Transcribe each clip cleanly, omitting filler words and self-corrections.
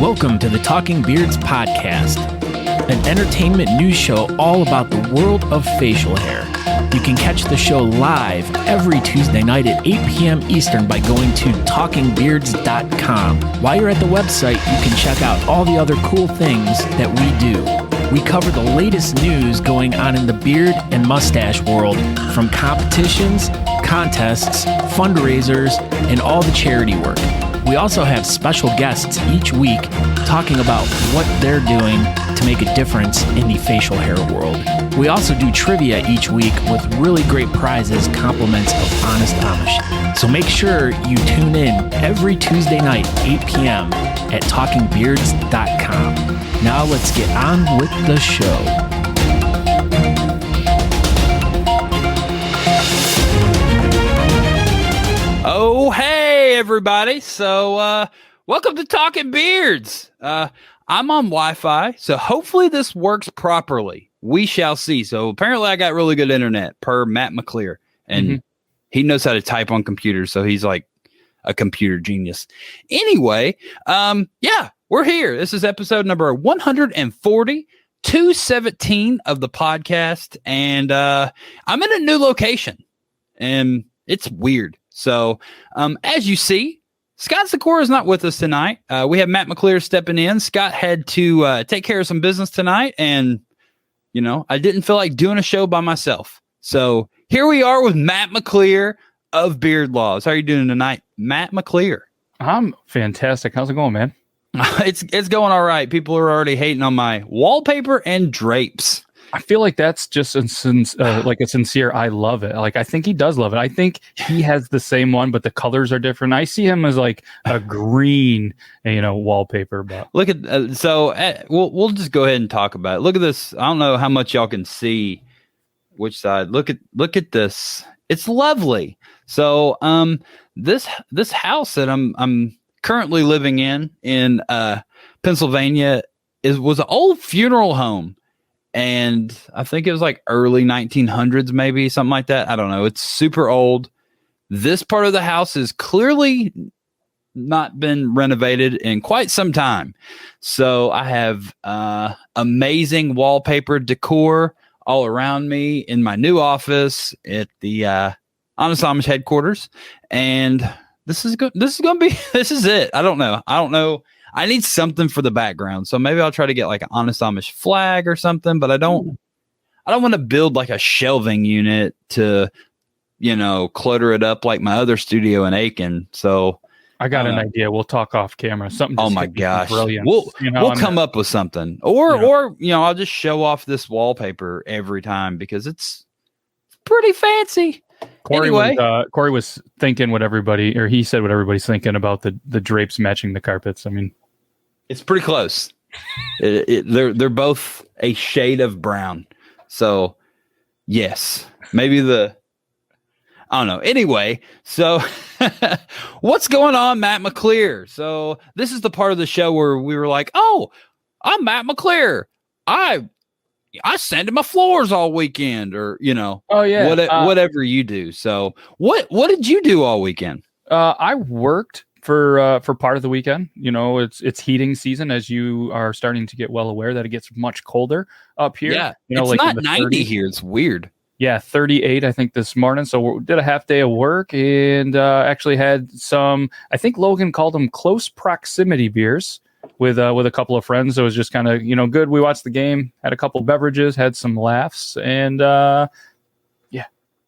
Welcome to the Talking Beards podcast, an entertainment news show all about the world of facial hair. You can catch the show live every Tuesday night at 8 p.m. Eastern by going to talkingbeards.com. While you're at the website, you can check out all the other cool things that we do. We cover the latest news going on in the beard and mustache world, from competitions, contests, fundraisers, and all the charity work. We also have special guests each week talking about what they're doing to make a difference in the facial hair world. We also do trivia each week with really great prizes, compliments of Honest Amish. So make sure you tune in every Tuesday night, 8 p.m. at talkingbeards.com. Now let's get on with the show. Oh, hey, everybody. So, welcome to Talking Beards. I'm on Wi-Fi, so hopefully this works properly. We shall see. So apparently I got really good internet per Matt McClear, and he knows how to type on computers. So he's like a computer genius. Anyway, yeah, we're here. This is episode number 140, 217 of the podcast. And, I'm in a new location and it's weird. So, as you see, Scott Sikora is not with us tonight. We have Matt McClear stepping in. Scott had to take care of some business tonight, and you know, I didn't feel like doing a show by myself. So here we are with Matt McClear of Beard Laws. How are you doing tonight, Matt McClear? I'm fantastic. How's it going, man? It's going all right. People are already hating on my wallpaper and drapes. I feel like that's just like a sincere I love it. Like, I think he does love it. I think he has the same one, but the colors are different. I see him as like a green, wallpaper. But look at we'll just go ahead and talk about it. Look at this. I don't know how much y'all can see which side. Look at this. It's lovely. So this house that I'm currently living in Pennsylvania was an old funeral home. And I think it was like early 1900s, maybe something like that. I don't know. It's super old. This part of the house has clearly not been renovated in quite some time. So I have amazing wallpaper decor all around me in my new office at the Honest Amish headquarters. And this is good. This is it. I don't know. I need something for the background. So maybe I'll try to get like an Honest Amish flag or something, but I don't want to build like a shelving unit to, clutter it up like my other studio in Aiken. So I got an idea. We'll talk off camera. Something. Oh my gosh. We'll come up with something or, I'll just show off this wallpaper every time because it's pretty fancy. Corey was thinking he said what everybody's thinking about the drapes matching the carpets. I mean, it's pretty close. They're both a shade of brown. So yes, maybe I don't know. Anyway, so what's going on, Matt McClear? So this is the part of the show where we were like, oh, I'm Matt McClear. I sanded my floors all weekend, or oh yeah, whatever you do. So what did you do all weekend? I worked for part of the weekend. It's heating season, as you are starting to get well aware that it gets much colder up here. Yeah, it's like not 90 30s. Here. It's weird. Yeah, 38 I think this morning. So we did a half day of work and actually had some. I think Logan called them close proximity beers. With a couple of friends. It was just kind of, good. We watched the game, had a couple of beverages, had some laughs, and yeah.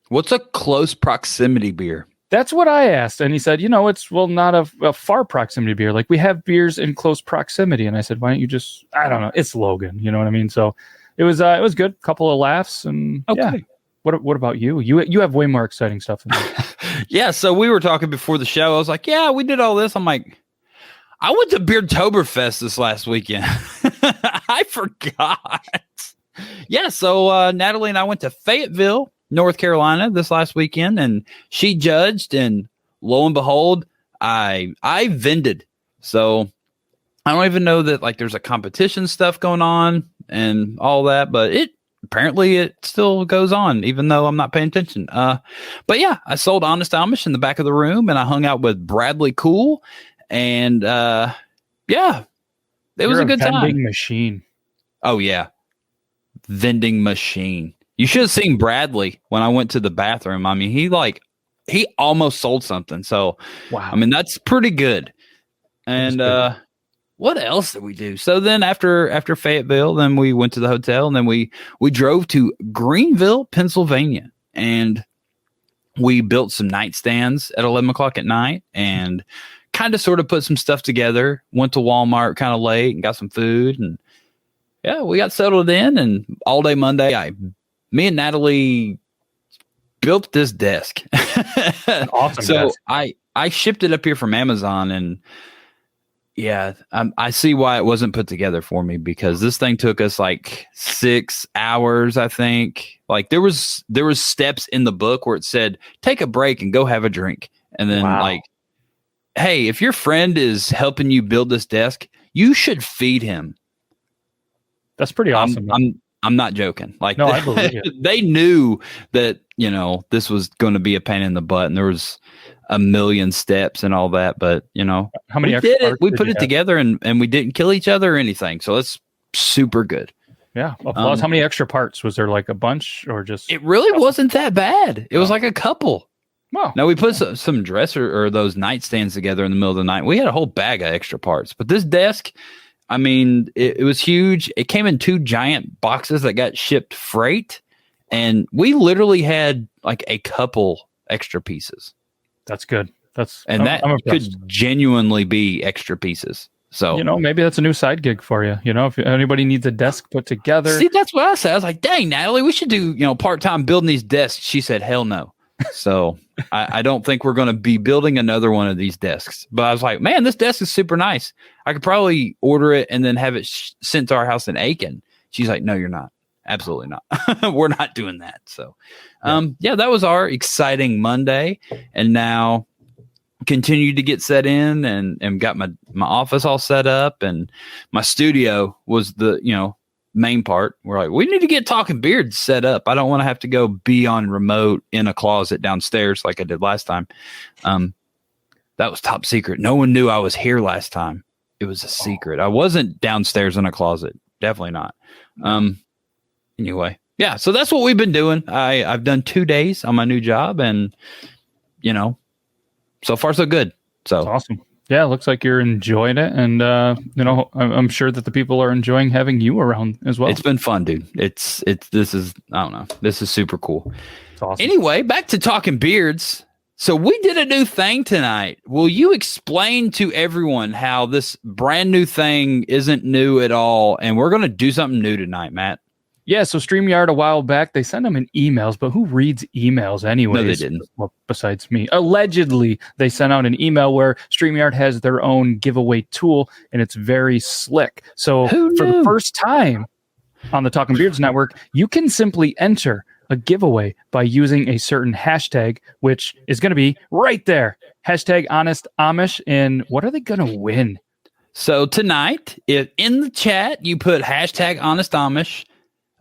What's a close proximity beer? That's what I asked. And he said, it's not a far proximity beer. Like, we have beers in close proximity. And I said, why don't you just, I don't know. It's Logan. You know what I mean? So it was good. Couple of laughs. And okay. Yeah. What about you? You have way more exciting stuff than me. Yeah. So we were talking before the show. I was like, yeah, we did all this. I'm like, I went to Beardtoberfest this last weekend. I forgot. Yeah, so Natalie and I went to Fayetteville, North Carolina this last weekend, and she judged, and lo and behold, I vended. So I don't even know that like there's a competition stuff going on and all that, but apparently it still goes on, even though I'm not paying attention. But yeah, I sold Honest Amish in the back of the room, and I hung out with Bradley Cool. And yeah, it was a good time. Vending machine. Oh yeah, vending machine. You should have seen Bradley when I went to the bathroom. I mean, he almost sold something. So, wow. I mean, that's pretty good. And what else did we do? So then after Fayetteville, then we went to the hotel, and then we drove to Greenville, Pennsylvania, and we built some nightstands at 11 o'clock at night and kind of sort of put some stuff together. Went to Walmart kind of late and got some food, and yeah, we got settled in. And all day Monday, me and Natalie built this desk. Awesome. So desk. I shipped it up here from Amazon, and yeah, I see why it wasn't put together for me, because this thing took us like 6 hours, I think. Like there was steps in the book where it said, take a break and go have a drink. And then like, hey, if your friend is helping you build this desk, you should feed him. That's pretty awesome. I'm not joking. Like, no, I believe you. They knew that, this was going to be a pain in the butt, and there was a million steps and all that, but how many we did it. We put it together, and we didn't kill each other or anything. So that's super good. Yeah. Applause. How many extra parts? Was there like a bunch, or just? It really wasn't that bad. It was like a couple. Wow. Now we put some dresser or those nightstands together in the middle of the night. We had a whole bag of extra parts, but this desk, I mean, it was huge. It came in 2 giant boxes that got shipped freight, and we literally had like a couple extra pieces. That's good. That could genuinely be extra pieces. So, maybe that's a new side gig for you. If anybody needs a desk put together. See, that's what I said. I was like, dang, Natalie, we should do, part-time building these desks. She said, hell no. So I don't think we're going to be building another one of these desks. But I was like, man, this desk is super nice. I could probably order it and then have it sent to our house in Aiken. She's like, no, you're not. Absolutely not. We're not doing that. So, that was our exciting Monday. And now continued to get set in and got my office all set up, and my studio was the, main part. We're like, we need to get Talking Beards set up. I don't want to have to go be on remote in a closet downstairs like I did last time. That was top secret. No one knew I was here last time. It was a secret. I wasn't downstairs in a closet. Definitely not. Anyway, yeah. So that's what we've been doing. I've done 2 days on my new job, and so far so good. So that's awesome. Yeah, it looks like you're enjoying it, and I'm sure that the people are enjoying having you around as well. It's been fun, dude. This is I don't know. This is super cool. It's awesome. Anyway, back to Talking Beards. So we did a new thing tonight. Will you explain to everyone how this brand new thing isn't new at all, and we're going to do something new tonight, Matt? Yeah, so StreamYard a while back, they sent them in emails, but who reads emails anyways? No, they didn't. Well, besides me. Allegedly, they sent out an email where StreamYard has their own giveaway tool, and it's very slick. So for the first time on the Talking Beards Network, you can simply enter a giveaway by using a certain hashtag, which is going to be right there. Hashtag Honest Amish. And what are they going to win? So tonight, if in the chat, you put hashtag Honest Amish.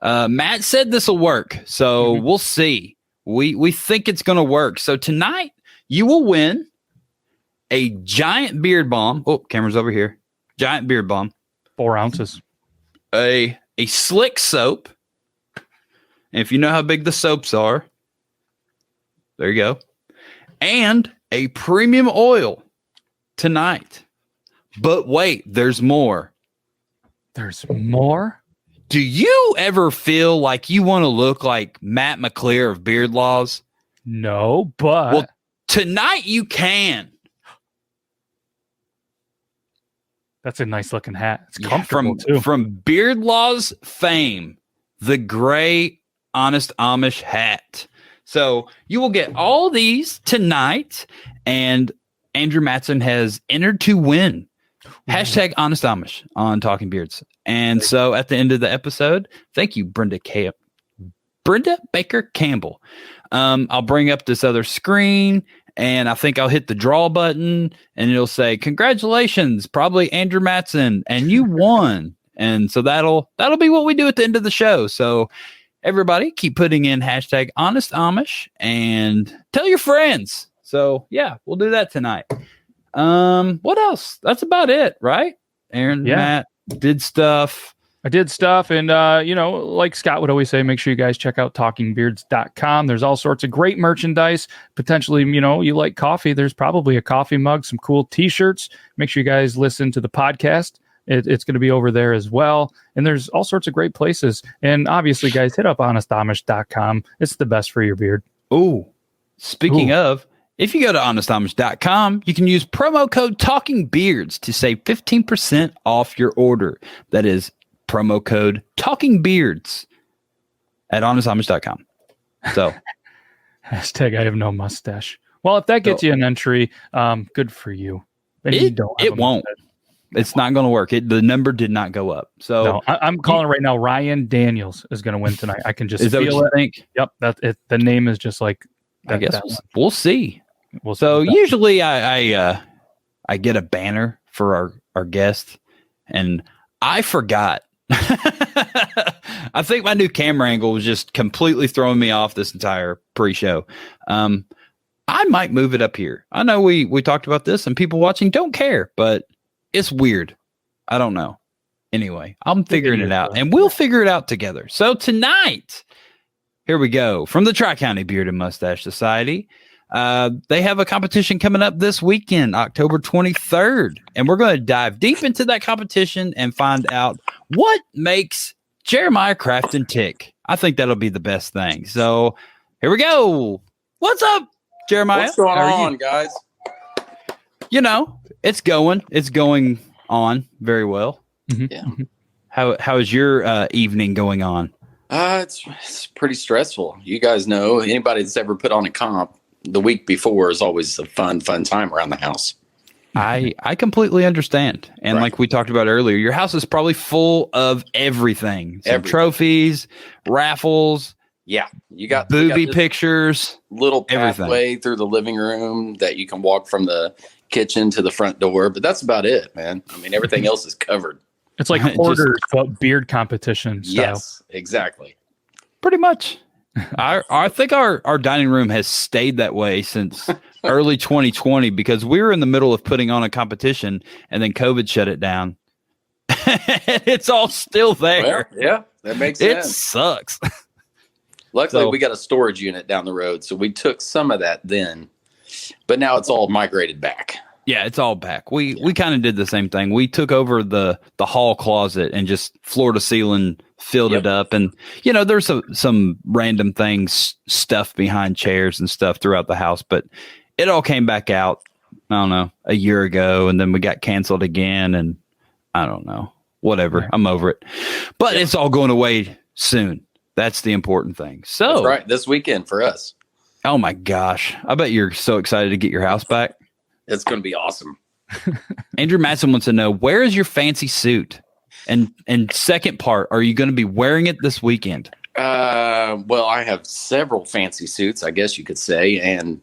Matt said this will work, so we'll see. We think it's going to work. So tonight, you will win a giant beard balm. Oh, camera's over here. Giant beard balm. 4 ounces. A slick soap. And if you know how big the soaps are, there you go. And a premium oil tonight. But wait, there's more. There's more? Do you ever feel like you want to look like Matt McClear of Beard Laws? No, but... Well, tonight you can. That's a nice looking hat. It's comfortable too. From Beard Laws fame, the gray Honest Amish hat. So you will get all these tonight, and Andrew Matson has entered to win. Hashtag Honest Amish on Talking Beards. And so at the end of the episode, thank you, Brenda Baker Campbell. I'll bring up this other screen, and I think I'll hit the draw button, and it'll say, congratulations, probably Andrew Matson, and you won. And so that'll be what we do at the end of the show. So everybody keep putting in hashtag Honest Amish and tell your friends. So yeah, we'll do that tonight. What else? That's about it, right? Aaron, yeah. Matt. did stuff. I did stuff, and like Scott would always say, make sure you guys check out talkingbeards.com. There's all sorts of great merchandise. Potentially, you like coffee, there's probably a coffee mug, some cool t-shirts. Make sure you guys listen to the podcast. It's going to be over there as well. And there's all sorts of great places. And obviously, guys, hit up honestamish.com. It's the best for your beard. Oh, speaking of, if you go to honestamish.com, you can use promo code TalkingBeards to save 15% off your order. That is promo code TalkingBeards at honestamish.com. So, hashtag I have no mustache. Well, if that gets you an entry, good for you. It won't. It's not going to work. The number did not go up. So no, I'm calling right now. Ryan Daniels is going to win tonight. I can just is that feel what you it. think? Yep. The name is just like. I guess we'll see. So usually I get a banner for our guest, and I forgot. I think my new camera angle was just completely throwing me off this entire pre-show. I might move it up here. I know we talked about this, and people watching don't care, but it's weird. I don't know. Anyway, I'm figuring it out, and we'll figure it out together. So tonight, here we go from the Tri-County Beard and Mustache Society. They have a competition coming up this weekend, October 23rd, and we're going to dive deep into that competition and find out what makes Jeremiah Crafton tick. I think that'll be the best thing. So here we go. What's up, Jeremiah? What's going on, guys? It's going on very well. Mm-hmm. Yeah. How is your evening going on? It's pretty stressful. You guys know, anybody that's ever put on a comp, the week before is always a fun time around the house. I completely understand. And like we talked about earlier, your house is probably full of everything. Trophies, raffles. Yeah. You got booby pictures. Little pathway through the living room that you can walk from the kitchen to the front door. But that's about it, man. I mean, everything else is covered. It's like hoarders, but beard competition style. Yes, exactly. Pretty much. I think our dining room has stayed that way since early 2020 because we were in the middle of putting on a competition and then COVID shut it down. It's all still there. Well, yeah, that makes sense. It sucks. Luckily, we got a storage unit down the road, so we took some of that then, but now it's all migrated back. Yeah, it's all back. We kind of did the same thing. We took over the hall closet and just floor to ceiling filled it up. And, there's some random things stuffed behind chairs and stuff throughout the house. But it all came back out, I don't know, a year ago. And then we got canceled again. And I don't know, whatever. Yeah. I'm over it. But it's all going away soon. That's the important thing. So that's right. This weekend for us. Oh, my gosh. I bet you're so excited to get your house back. It's going to be awesome. Andrew Madsen wants to know, where is your fancy suit? And second part, are you going to be wearing it this weekend? Well, I have several fancy suits, I guess you could say. And,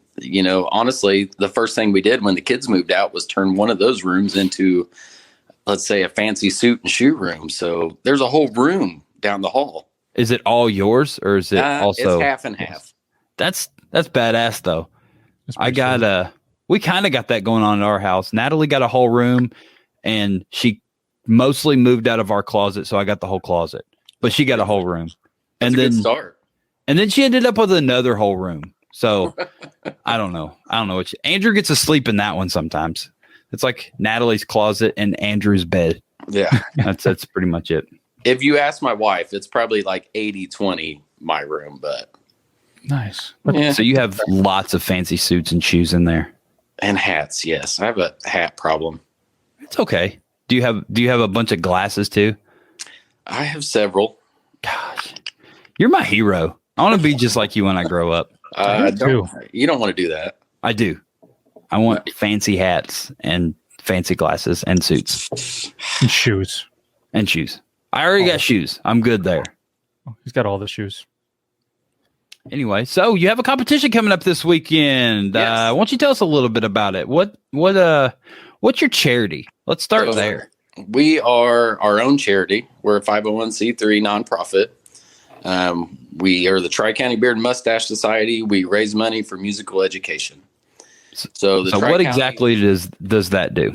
honestly, the first thing we did when the kids moved out was turn one of those rooms into, let's say, a fancy suit and shoe room. So there's a whole room down the hall. Is it all yours or is it also? It's half and half. That's badass, though. We kind of got that going on in our house. Natalie got a whole room, and she mostly moved out of our closet, so I got the whole closet. But she got a whole room. That's a good start. And then she ended up with another whole room. So I don't know. Andrew gets to sleep in that one sometimes. It's like Natalie's closet and Andrew's bed. Yeah. That's pretty much it. If you ask my wife, it's probably like 80-20 my room, but nice. Yeah. So you have lots of fancy suits and shoes in there. And hats, yes. I have a hat problem. It's okay. Do you have a bunch of glasses too? I have several. Gosh, you're my hero. I want to be just like you when I grow up. You don't want to do that. I do. I want fancy hats and fancy glasses and suits and shoes. I already got shoes. I'm good there. He's got all the shoes. Anyway, so you have a competition coming up this weekend. Yes. Why don't you tell us a little bit about it? What's your charity? Let's start there. We are our own charity. We're a 501c3 nonprofit. We are the Tri-County Beard and Mustache Society. We raise money for musical education. So what exactly does that do?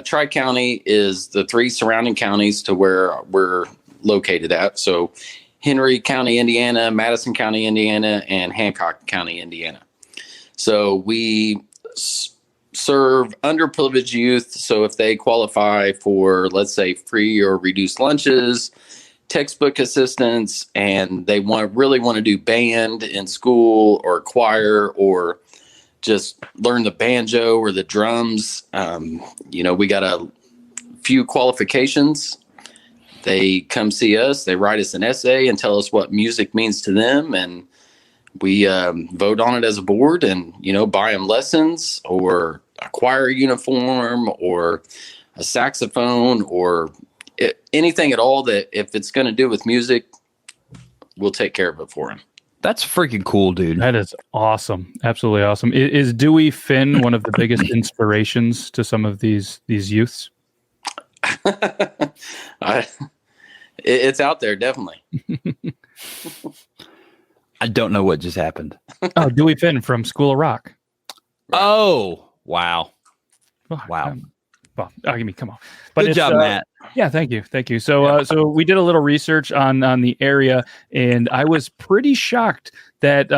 Tri-County is the 3 surrounding counties to where we're located at. So Henry County, Indiana, Madison County, Indiana, and Hancock County, Indiana. So we serve underprivileged youth. So if they qualify for, let's say, free or reduced lunches, textbook assistance, and they really want to do band in school or choir or just learn the banjo or the drums, we got a few qualifications. They come see us, they write us an essay and tell us what music means to them, and we vote on it as a board and, buy them lessons or a choir uniform or a saxophone or anything at all that if it's going to do with music, we'll take care of it for them. That's freaking cool, dude. That is awesome. Absolutely awesome. Is Dewey Finn one of the biggest inspirations to some of these youths? It's out there, definitely. I don't know what just happened. Oh, Dewey Finn from School of Rock. Oh, wow. Wow. Come on. But good job, Matt. Yeah, thank you. So we did a little research on the area, and I was pretty shocked that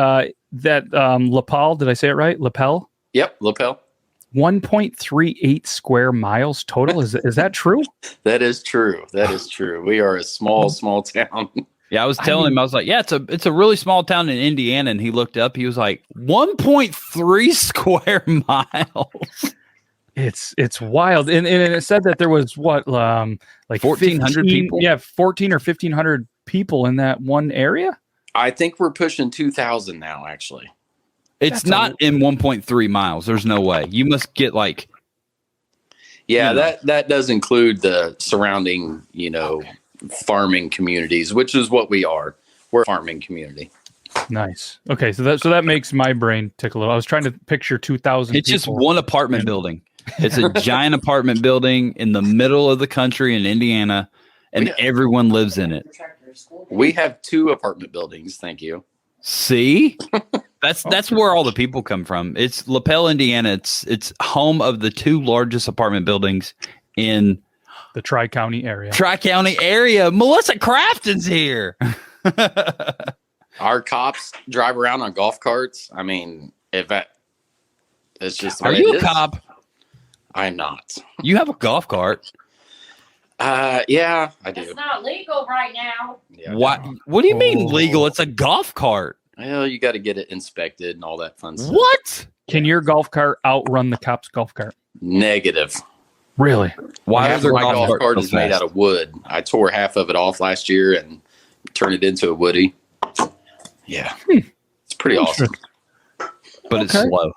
Lapel, did I say it right? Lapel? Yep, Lapel. 1.38 square miles total. Is that true? That is true. We are a small town. Yeah, I was telling him, I was like, yeah, it's a really small town in Indiana, and he looked up, he was like, 1.3 square miles. It's wild, and it said that there was like 1,400 people. Yeah, 14 or 1,500 people in that one area. I think we're pushing 2,000 now. Actually, it's not in 1.3 miles. There's no way. You must get like. Yeah, that does include the surrounding, farming communities, which is what we are. We're a farming community. Nice. Okay, so that makes my brain tickle a little. I was trying to picture 2,000. It's just one apartment building. It's a giant apartment building in the middle of the country in Indiana, and everyone lives in it. We have 2 apartment buildings. Thank you. See, that's where all the people come from. It's Lapel, Indiana. It's home of the 2 largest apartment buildings in the Tri-County area. Melissa Crafton's here. Our cops drive around on golf carts. I mean, it's just. Are you a cop? I'm not. You have a golf cart? Yeah, I do. It's not legal right now. Yeah, what do you mean legal? It's a golf cart. Well, you got to get it inspected and all that fun stuff. What? Can your golf cart outrun the cop's golf cart? Negative. Really? Why is my golf cart is made out of wood? I tore half of it off last year and turned it into a woody. Yeah, it's pretty awesome. But it's slow.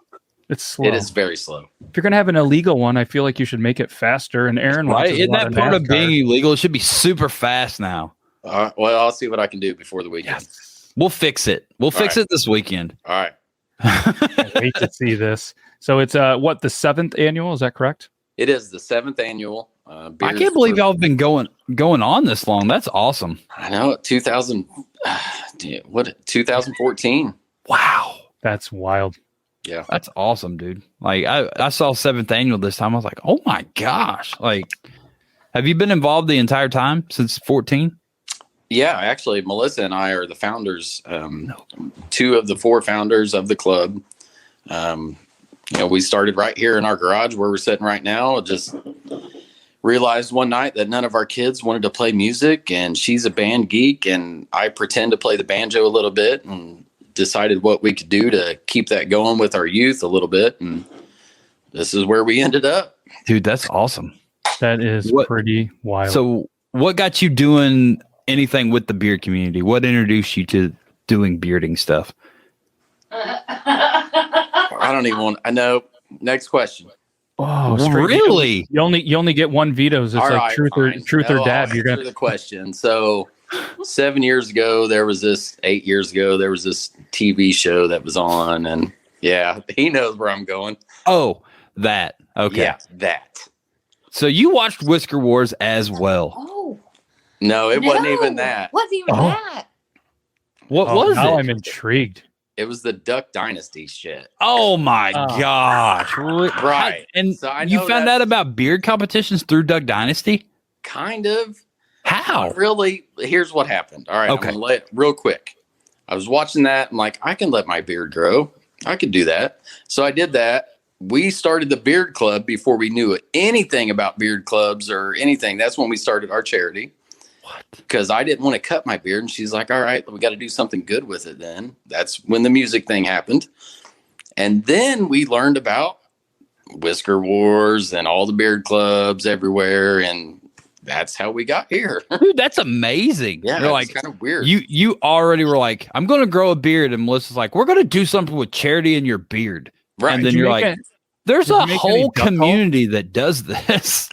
It's slow. It is very slow. If you're gonna have an illegal one, I feel like you should make it faster. And Aaron, right? Isn't that part of being illegal? It should be super fast now. Well, I'll see what I can do before the weekend. Yes. We'll fix it. We'll fix it this weekend. All right. Can't wait to see this. So it's the 7th annual? Is that correct? It is the 7th annual. I can't believe y'all have been going on this long. That's awesome. I know. 2014. Wow. That's wild. Yeah. That's awesome, dude. Like I saw 7th annual this time. I was like, oh my gosh. Like, have you been involved the entire time since 14? Yeah, actually, Melissa and I are the founders, 2 of the 4 founders of the club. We started right here in our garage where we're sitting right now. Just realized one night that none of our kids wanted to play music, and she's a band geek, and I pretend to play the banjo a little bit, and decided what we could do to keep that going with our youth a little bit. And this is where we ended up. Dude, that's awesome. That is pretty wild. So what got you doing anything with the beard community? What introduced you to doing bearding stuff? I don't even want. I know. Next question. Oh, really? You only get one vetoes. It's all like right, truth or dab. You're gonna the question. So 7 years ago, there was this. 8 years ago, there was this TV show that was on, and yeah, he knows where I'm going. Oh, that. Okay. Yeah, that. So you watched Whisker Wars as well? Oh. No, it wasn't even that. Wasn't even that. What was it? Now I'm intrigued. It was the Duck Dynasty shit. Oh my gosh! Right. And So I you know found out about beard competitions through Duck Dynasty? Kind of. How? Not really. Here's what happened. All right. Okay. I'm going to real quick. I was watching that. I'm like, I can let my beard grow. I could do that. So I did that. We started the beard club before we knew anything about beard clubs or anything. That's when we started our charity. What? Because I didn't want to cut my beard. And she's like, all right, we got to do something good with it then. That's when the music thing happened. And then we learned about Whisker Wars and all the beard clubs everywhere. And that's how we got here. Dude, that's amazing. Yeah, You're it's kind of weird. You already were like, I'm going to grow a beard. And Melissa's like, we're going to do something with charity in your beard. Right. And then Did you you're make like, it- there's did you a make any whole duck calls? community that does this.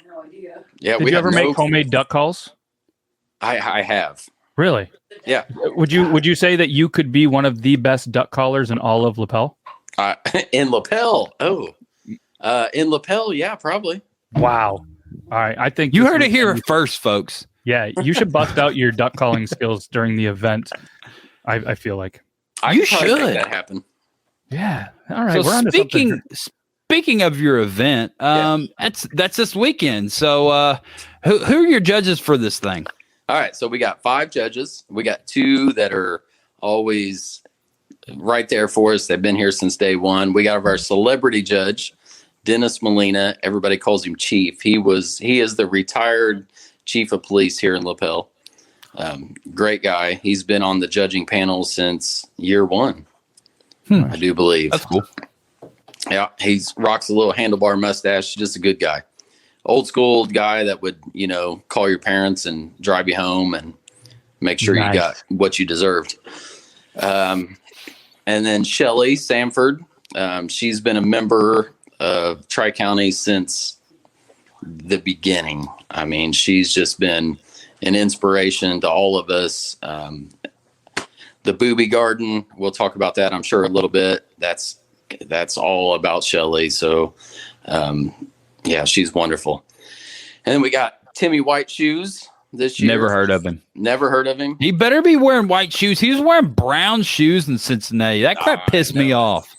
No idea. Yeah, Did you ever make homemade duck calls? I have. Really? Yeah. Would you say that you could be one of the best duck callers in all of Lapel? In lapel. Oh. In lapel, yeah, probably. Wow. All right. I think You this heard it here weekend- first, folks. Yeah, you should bust out your duck calling skills during the event. I feel like. I You could probably make should. that happen. Yeah. All right. So we're on to something. speaking of your event, that's this weekend. So who are your judges for this thing? All right, so we got 5 judges. We got 2 that are always right there for us. They've been here since day one. We got our celebrity judge, Dennis Molina. Everybody calls him Chief. He is the retired chief of police here in Lapel. Great guy. He's been on the judging panel since year 1, I do believe. That's cool. Yeah, he rocks a little handlebar mustache. Just a good guy. Old school guy that would, call your parents and drive you home and make sure Nice. you got what you deserved. And then Shelly Sanford, she's been a member of Tri-County since the beginning. I mean, she's just been an inspiration to all of us. The Booby Garden, we'll talk about that, I'm sure, a little bit. That's all about Shelly. So, yeah, she's wonderful. And then we got Timmy White Shoes this year. Never heard of him. Never heard of him. He better be wearing white shoes. He was wearing brown shoes in Cincinnati. That crap pissed me off.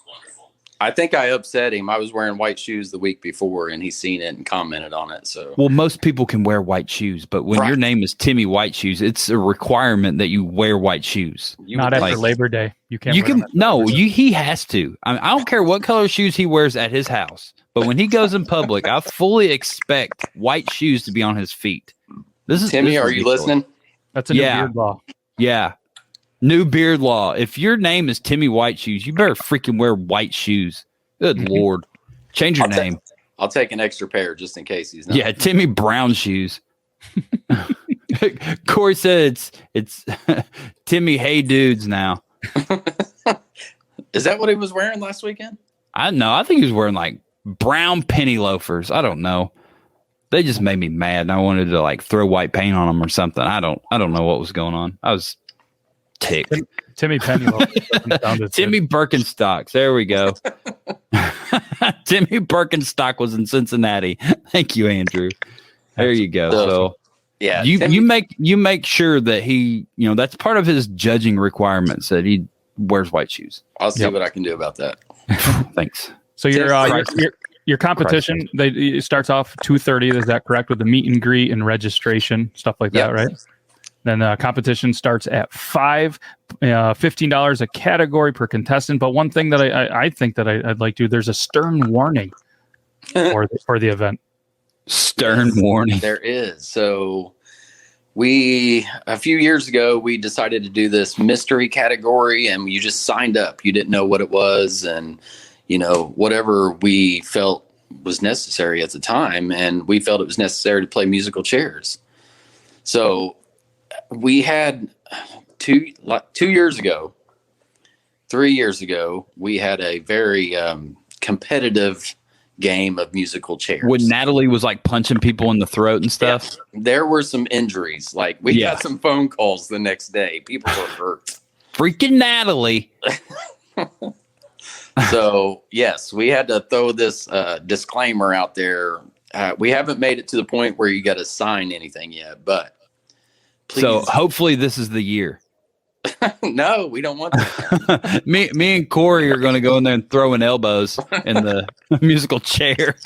I think I upset him. I was wearing white shoes the week before, and he's seen it and commented on it. So, Well, most people can wear white shoes, but when Right. your name is Timmy White Shoes, it's a requirement that you wear white shoes. you Not would after like- Labor Day. You can't. You wear them can after no, Labor Day. he has to. I don't care what color shoes he wears at his house, but when he goes in public, I fully expect white shoes to be on his feet. Timmy, are you ridiculous. listening? That's a new Yeah. beard law. Yeah. New beard law. If your name is Timmy White Shoes, you better freaking wear white shoes. Good Lord. Change your I'll ta- name. I'll take an extra pair just in case he's not. Yeah, Timmy Brown Shoes. Corey said it's Timmy Hey Dudes now. Is that what he was wearing last weekend? I know. I think he was wearing like brown penny loafers. I don't know. They just made me mad, and I wanted to like throw white paint on them or something. I don't know what was going on. I was ticked. Timmy Pennyloaf. sounded Timmy Birkenstocks. There we go. Timmy Birkenstock was in Cincinnati. Thank you, Andrew. There you go. So Yeah. you Timmy- you make sure that he, that's part of his judging requirements that he wears white shoes. I'll see Yep. what I can do about that. Thanks. So your Christ. your competition it starts off 2:30. Is that correct? With the meet and greet and registration stuff like that, Yep. right? Then competition starts at 5, $15 a category per contestant. But one thing that I think that I'd like to, there's a stern warning for the event. Stern warning. There is. So a few years ago, we decided to do this mystery category, and you just signed up. You didn't know what it was, and whatever we felt was necessary at the time, and we felt it was necessary to play musical chairs. So we had 3 years ago, we had a very competitive game of musical chairs. When Natalie was like punching people in the throat and stuff. Yes. There were some injuries. Like we Yeah. got some phone calls the next day. People were hurt. Freaking Natalie. So yes, we had to throw this disclaimer out there. We haven't made it to the point where you got to sign anything yet, but please. So hopefully this is the year. No, we don't want that. me and Corey are going to go in there and throw in elbows in the musical chair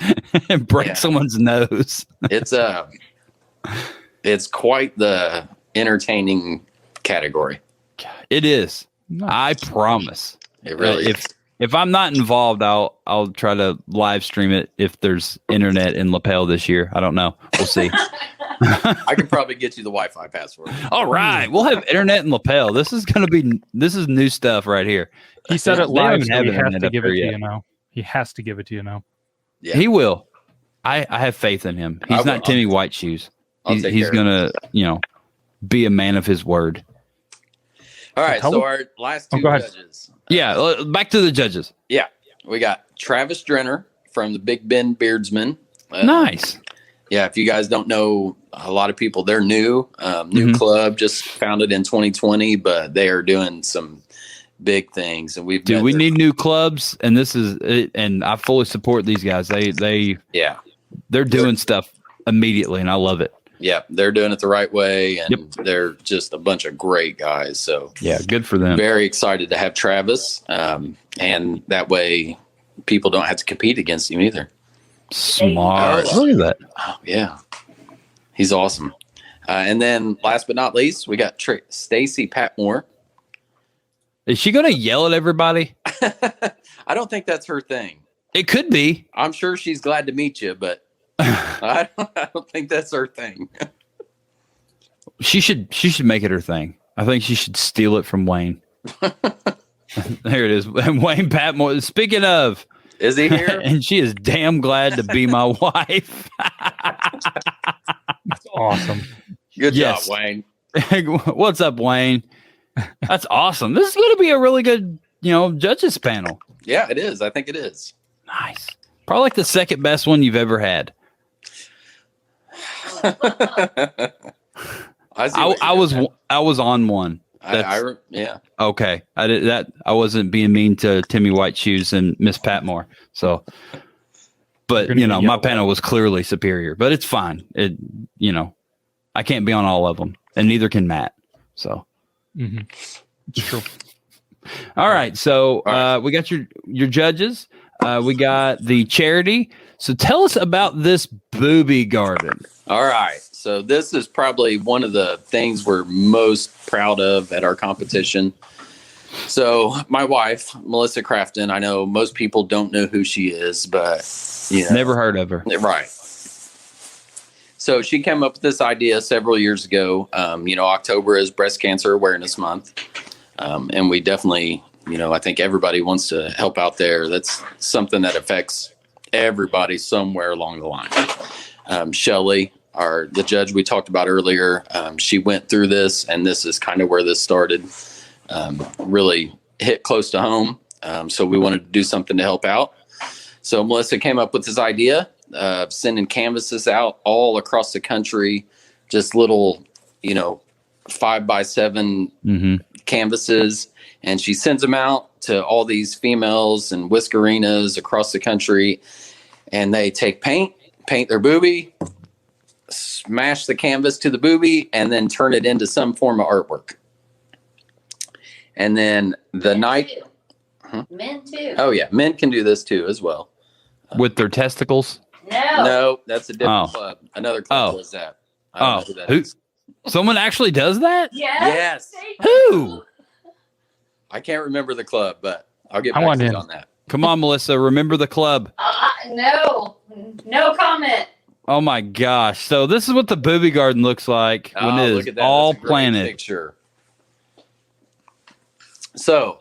and break someone's nose. It's quite the entertaining category. It is. Nice. I promise. It really is. If I'm not involved, I'll try to live stream it if there's internet in Lapel this year. I don't know. We'll see. I could probably get you the Wi-Fi password. All right, we'll have internet in Lapel. This is new stuff right here. He said it live, so he has to give it to yet. you now. He has to give it to you now. Yeah. He will. I have faith in him. He's not Timmy White Shoes. He's gonna, be a man of his word. All right, so our last two judges. Yeah, back to the judges. Yeah, we got Travis Drenner from the Big Bend Beardsmen. Nice. Yeah, if you guys don't know, a lot of people, they're new club, just founded in 2020, but they are doing some big things. And we need new clubs, and this is it, and I fully support these guys. They're doing stuff immediately, and I love it. Yeah, they're doing it the right way, and they're just a bunch of great guys. So yeah, good for them. Very excited to have Travis, and that way people don't have to compete against him either. Smart. Look at that. Oh, yeah, he's awesome. And then last but not least, we got Stacy Patmore. Is she going to yell at everybody? I don't think that's her thing. It could be. I'm sure she's glad to meet you, but I don't think that's her thing. She should make it her thing. I think she should steal it from Wayne. There it is. Wayne Patmore. Speaking of, is he here? And she is damn glad to be my wife. That's awesome. Good job, Wayne. What's up, Wayne? That's awesome. This is going to be a really good, judges panel. Yeah, it is. I think it is. Nice. Probably like the second best one you've ever had. I was on one. Yeah. Okay. I did that. I wasn't being mean to Timmy White Shoes and Miss Patmore. So, but my panel was clearly superior. But it's fine. I can't be on all of them, and neither can Matt. So, it's true. All right. So we got your judges. We got the charity. So tell us about this booby garden. All right. So this is probably one of the things we're most proud of at our competition. So my wife, Melissa Crafton, I know most people don't know who she is, but never heard of her. Right. So she came up with this idea several years ago. October is Breast Cancer Awareness Month. And we definitely, I think everybody wants to help out there. That's something that affects everybody somewhere along the line. Shelley, the judge we talked about earlier, she went through this, and this is kind of where this started. Really hit close to home. So we wanted to do something to help out. So Melissa came up with this idea of sending canvases out all across the country, just little, 5x7 canvases. And she sends them out to all these females and whiskerinas across the country. And they take paint their boobie, smash the canvas to the boobie, and then turn it into some form of artwork. And then Men too. Oh, yeah. Men can do this too as well. With their testicles? No, that's a different club. Another club does that. I don't know who that is. Someone actually does that? Yes. Who? I can't remember the club, but I'll get back to you on that. Come on, Melissa. Remember the club. No comment. Oh, my gosh. So this is what the booby garden looks like when it is all planted. Picture. So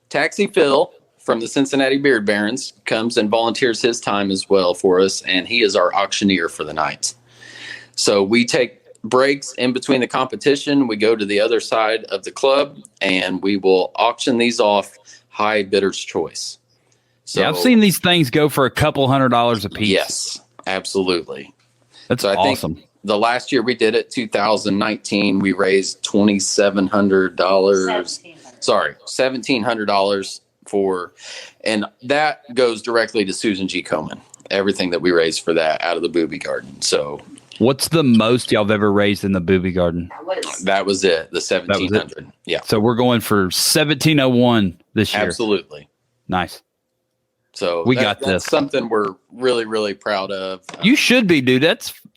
Taxi Phil from the Cincinnati Beard Barons comes and volunteers his time as well for us, and he is our auctioneer for the night. So we take breaks in between the competition. We go to the other side of the club, and we will auction these off high bidder's choice. So, I've seen these things go for a couple $100s a piece. Yes, absolutely. That's awesome. Think the last year we did it, 2019, we raised $2,700. Sorry, $1,700 and that goes directly to Susan G. Komen. Everything that we raised for that out of the booby garden. So What's the most y'all have ever raised in the booby garden? That was it. The 1700. Yeah. So we're going for 1701 this year. Absolutely. Nice. So we got that's this. Something we're really, really proud of. You should be, dude.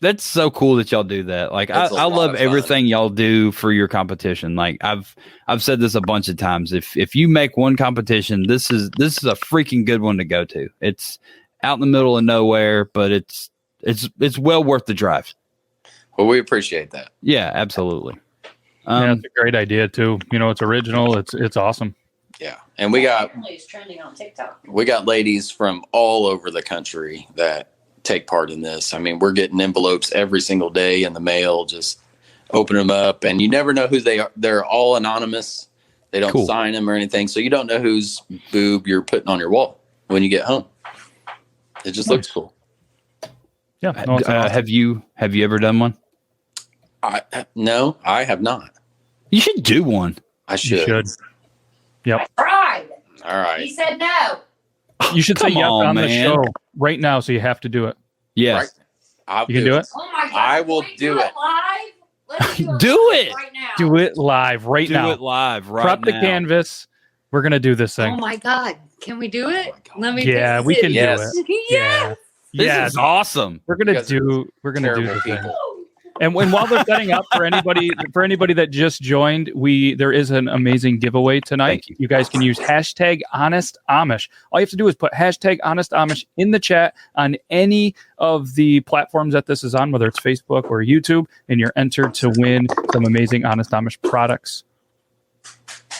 That's so cool that y'all do that. Like I love everything y'all do for your competition. Like I've said this a bunch of times. If you make one competition, this is a freaking good one to go to. It's out in the middle of nowhere, but it's well worth the drive. Well, we appreciate that. Yeah, absolutely. It's a great idea too. It's original. It's awesome. Yeah, and we got It's trending on TikTok. We got ladies from all over the country that take part in this. I mean, we're getting envelopes every single day in the mail. Just open them up, and you never know who they are. They're all anonymous. They don't sign them or anything, so you don't know whose boob you're putting on your wall when you get home. It just looks cool. Yeah. Have you ever done one? No, I have not. You should do one. I should. You should. Yep. I tried. All right. He said no. You should say Come yes on the man. show right now, so you have to do it. Yes. Right. You can do it? Oh my God. I will Can we do it. live? Let's do it right now. Do it live right Do now. it live right Prep now. the canvas. We're gonna do this thing. Oh my God. Can we do it? Let me Yeah, we can do Yes. it. Yes. This Yeah. is awesome. We're gonna You guys do the Terrible thing. people. And while they're setting up for anybody that just joined, there is an amazing giveaway tonight. Thank you. You guys can use hashtag Honest Amish. All you have to do is put hashtag Honest Amish in the chat on any of the platforms that this is on, whether it's Facebook or YouTube, and you're entered to win some amazing Honest Amish products.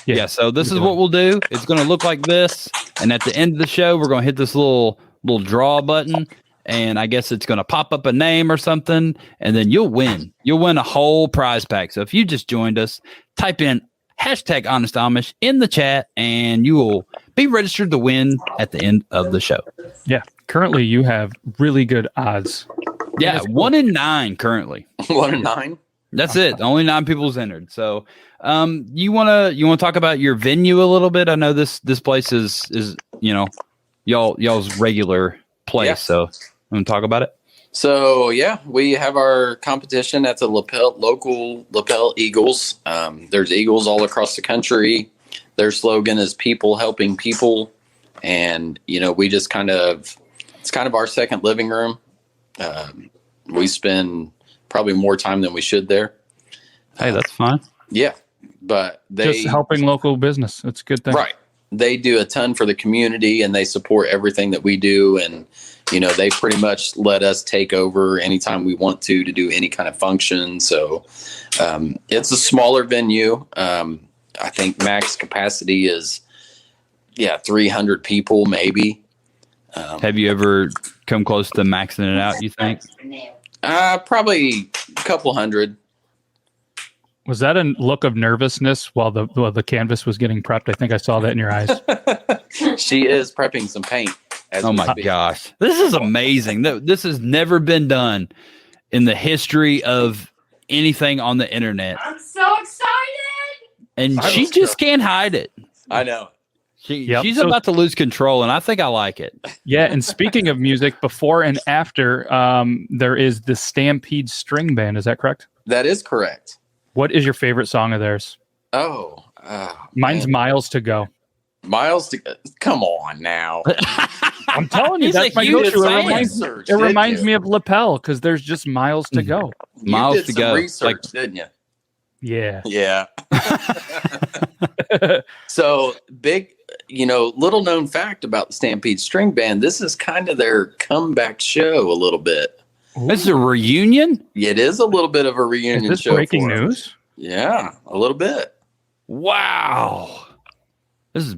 Yeah, so this is what we'll do. It's going to look like this, and at the end of the show, we're going to hit this little draw button, and I guess it's going to pop up a name or something, and then you'll win. You'll win a whole prize pack. So if you just joined us, type in hashtag Honest Amish in the chat, and you will be registered to win at the end of the show. Yeah, currently you have really good odds. Yeah, 1 in 9 currently. 1 in 9. That's it. Only 9 people's entered. So, you wanna talk about your venue a little bit? I know this place is y'all's regular place. Yeah. So, want to talk about it? So yeah, we have our competition at the local Lapel Eagles. There's Eagles all across the country. Their slogan is "People helping people," and we just it's kind of our second living room. We spend probably more time than we should there. Hey, that's fine. Yeah, but Just helping local business. It's a good thing. Right. They do a ton for the community, and they support everything that we do. And, they pretty much let us take over anytime we want to do any kind of function. So it's a smaller venue. I think max capacity is, 300 people maybe. Have you ever come close to maxing it out, you think? Probably a couple hundred. Was that a look of nervousness while the canvas was getting prepped? I think I saw that in your eyes. She is prepping some paint. Oh my gosh. This is amazing. This has never been done in the history of anything on the internet. I'm so excited. And she just can't hide it. I know. She's about to lose control, and I think I like it. Yeah, and speaking of music, before and after, there is the Stampede String Band. Is that correct? That is correct. What is your favorite song of theirs? Oh. Mine's man. Miles to Go. Miles to come on now. I'm telling you, He's that's a my huge go-to. fan. It reminds me of Lapel because there's just miles to go. Miles you did to some go. research, didn't you? Yeah. Yeah. So big, little known fact about the Stampede String Band. This is kind of their comeback show a little bit. This is a reunion? It is a little bit of a reunion Is this show. breaking for 'em. news? Yeah, a little bit. Wow. This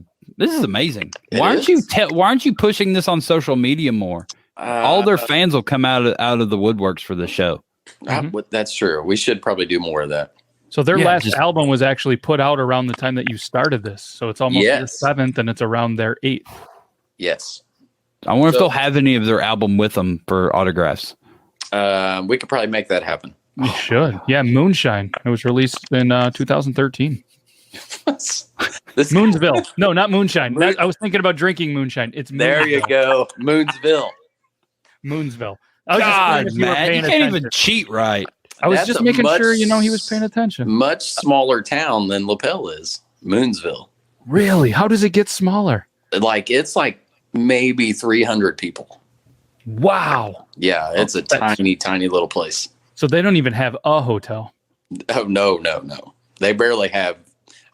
is amazing. It Why is. aren't you pushing this on social media more? All their fans will come out of the woodworks for the show. That's true. We should probably do more of that. So their Yeah, last album was actually put out around the time that you started this. So it's almost their Yes. 7th, and it's around their 8th. Yes. I wonder if they'll have any of their album with them for autographs. We could probably make that happen. We should. Yeah, Moonshine. It was released in 2013. This Moonsville. No, not Moonshine. I was thinking about drinking moonshine. It's There you Moonsville. go. Moonsville. Moonsville. I was just God, wondering if you were man, paying you can't attention. even cheat right. I was That's just a making much- sure he was paying attention. Much smaller town than Lapel is. Moonsville. Really? How does it get smaller? It's like maybe 300 people. Wow. Yeah, it's a tiny little place. So they don't even have a hotel. Oh, no. They barely have,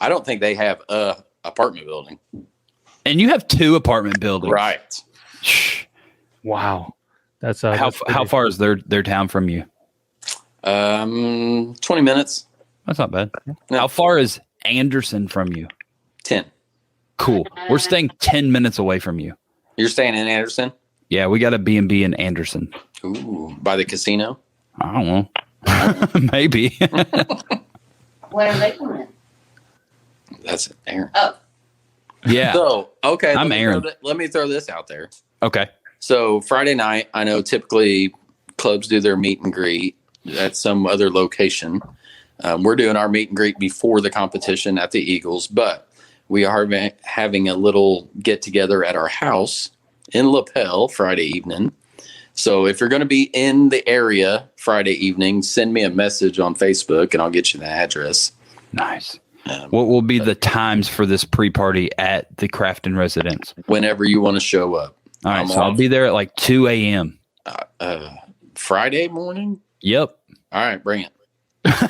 I don't think they have a apartment building. And you have 2 apartment buildings. Right. Wow. That's How far is their town from you? 20 minutes. That's not bad. No. How far is Anderson from you? 10. Cool. We're staying 10 minutes away from you. You're staying in Anderson? Yeah, we got a B&B in Anderson. Ooh, by the casino? I don't know. Maybe. What are they doing? That's Aaron. Oh, Yeah. So, okay. I'm Aaron. Let me throw this out there. Okay. So Friday night, I know typically clubs do their meet and greet at some other location. We're doing our meet and greet before the competition at the Eagles, but we are having a little get together at our house in Lapel Friday evening. So if you're going to be in the area Friday evening, send me a message on Facebook and I'll get you the address. Nice. What will be the times for this pre-party at the Crafton residence? Whenever you want to show up. All right, so I'll be there at like 2 a.m. Friday morning? Yep. All right, bring it.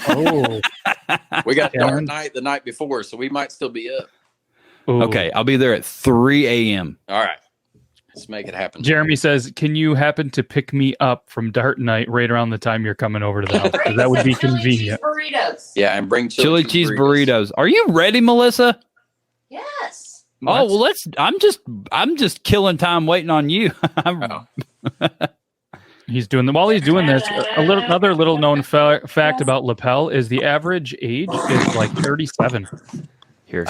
Oh. We got dark Aaron? night the night before, so we might still be up. Ooh. Okay, I'll be there at 3 a.m. All right. Let's make it happen. Jeremy says, "Can you happen to pick me up from dart night right around the time you're coming over to the house? 'Cause that would be Chili convenient." cheese burritos. Yeah, and bring Chili cheese burritos. Are you ready, Melissa? Yes. Oh, well, I'm just killing time waiting on you. Oh. He's doing them while he's doing this. Another little known fact about Lapel is the average age is like 37. Here.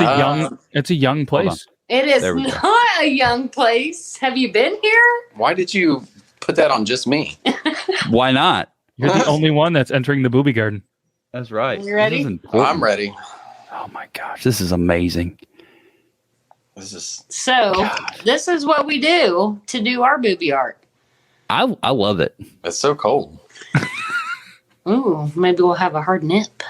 It's a young place. It is There we go. not a young place. Have you been here? Why did you put that on just me? Why not? You're the only one that's entering the booby garden. That's right. You ready? This is important. I'm ready. Oh my gosh, this is amazing. This is So this is what we do to do our booby art. I love it. it's so cold. Ooh, maybe we'll have a hard nip.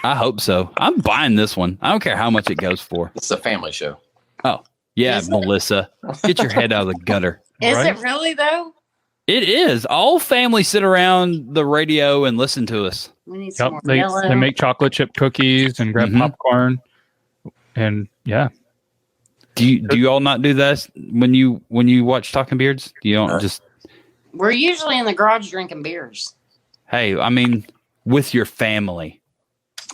I hope so. I'm buying this one. I don't care how much it goes for. It's a family show. Oh, yeah, Is it? Melissa. Get your head out of the gutter. Is Right? it really though? It is. All families sit around the radio and listen to us. We need some Yep, more yellow. they make chocolate chip cookies and grab Mhm. popcorn, and yeah, Do you all not do that when you watch Talking Beards? You don't just We're usually in the garage drinking beers. hey, I mean with your family.